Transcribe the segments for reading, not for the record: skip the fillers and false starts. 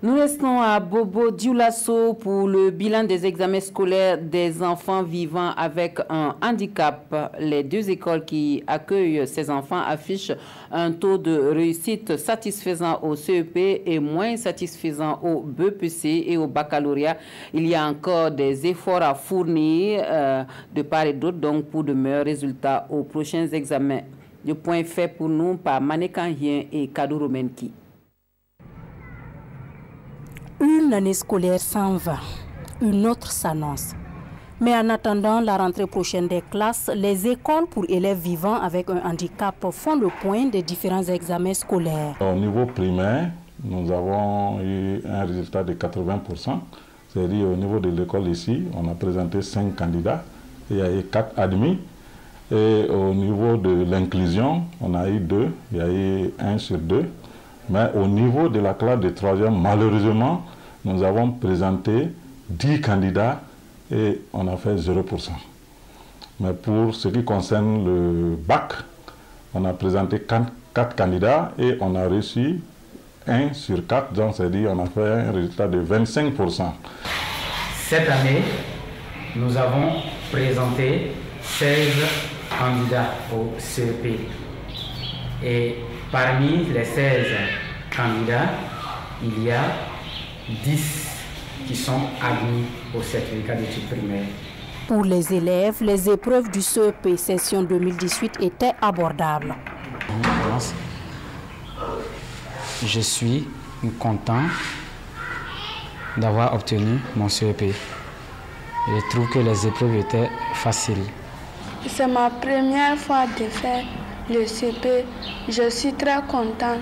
Nous restons à Bobo Dioulasso pour le bilan des examens scolaires des enfants vivant avec un handicap. Les deux écoles qui accueillent ces enfants affichent un taux de réussite satisfaisant au CEP et moins satisfaisant au BEPC et au baccalauréat. Il y a encore des efforts à fournir de part et d'autre donc pour de meilleurs résultats aux prochains examens. Le point fait pour nous par Manekanhien et Kaduro Menki. Une année scolaire s'en va, une autre s'annonce. Mais en attendant la rentrée prochaine des classes, les écoles pour élèves vivant avec un handicap font le point des différents examens scolaires. Au niveau primaire, nous avons eu un résultat de 80%. C'est-à-dire au niveau de l'école ici, on a présenté 5 candidats, il y a eu 4 admis. Et au niveau de l'inclusion, on a eu 2, il y a eu 1 sur 2. Mais au niveau de la classe de 3e, malheureusement, nous avons présenté 10 candidats et on a fait 0%. Mais pour ce qui concerne le bac, on a présenté 4 candidats et on a reçu 1 sur 4, donc c'est-à-dire on a fait un résultat de 25%. Cette année, nous avons présenté 16 candidats au CEP. Et parmi les 16 candidats, il y a 10 qui sont admis au certificat d'études primaires. Pour les élèves, les épreuves du CEP session 2018 étaient abordables. Je suis content d'avoir obtenu mon CEP. Je trouve que les épreuves étaient faciles. C'est ma première fois de faire le CEP. Je suis très contente.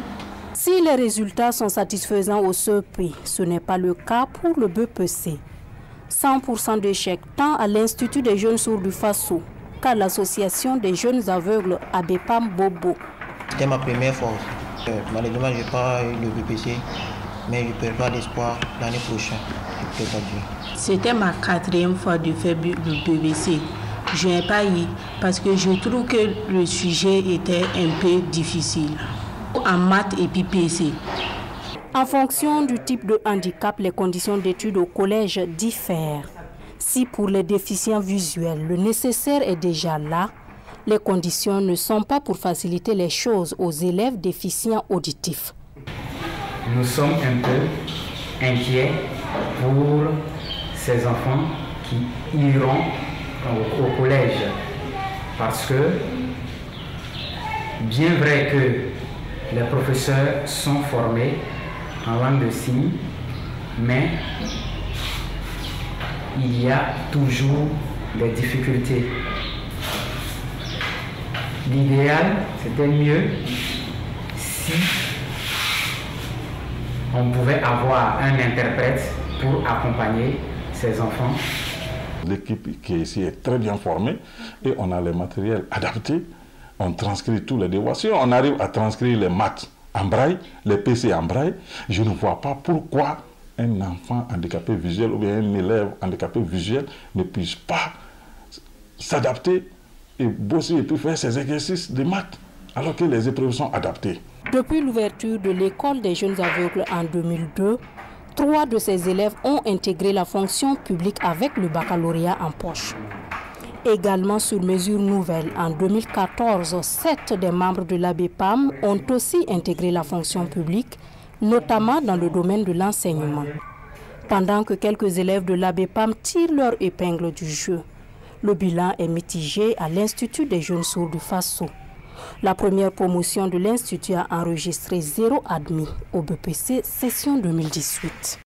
Si les résultats sont satisfaisants au CEP, ce n'est pas le cas pour le BEPC. 100% d'échecs tant à l'Institut des jeunes sourds du Faso qu'à l'Association des jeunes aveugles ABEPAM Bobo. C'était ma première fois. Malheureusement, je n'ai pas eu le BEPC, mais je perds pas d'espoir l'année prochaine. C'était ma 4e fois de faire le BEPC. Je n'ai pas eu parce que je trouve que le sujet était un peu difficile. En maths et puis PC. En fonction du type de handicap, les conditions d'études au collège diffèrent. Si pour les déficients visuels, le nécessaire est déjà là, les conditions ne sont pas pour faciliter les choses aux élèves déficients auditifs. Nous sommes un peu inquiets pour ces enfants qui iront au collège parce que, bien vrai que les professeurs sont formés en langue de signes, mais il y a toujours des difficultés. L'idéal, c'était mieux si on pouvait avoir un interprète pour accompagner ces enfants. L'équipe qui est ici est très bien formée et on a les matériels adaptés. On transcrit tous les devoirs. Si on arrive à transcrire les maths en braille, les PC en braille, je ne vois pas pourquoi un enfant handicapé visuel ou bien un élève handicapé visuel ne puisse pas s'adapter et bosser et puis faire ses exercices de maths alors que les épreuves sont adaptées. Depuis l'ouverture de l'école des jeunes aveugles en 2002, 3 de ces élèves ont intégré la fonction publique avec le baccalauréat en poche. Également sur mesure nouvelle, en 2014, 7 des membres de l'ABEPAM ont aussi intégré la fonction publique, notamment dans le domaine de l'enseignement. Pendant que quelques élèves de l'ABEPAM tirent leur épingle du jeu, le bilan est mitigé à l'Institut des jeunes sourds du Faso. La première promotion de l'Institut a enregistré 0 admis au BEPC session 2018.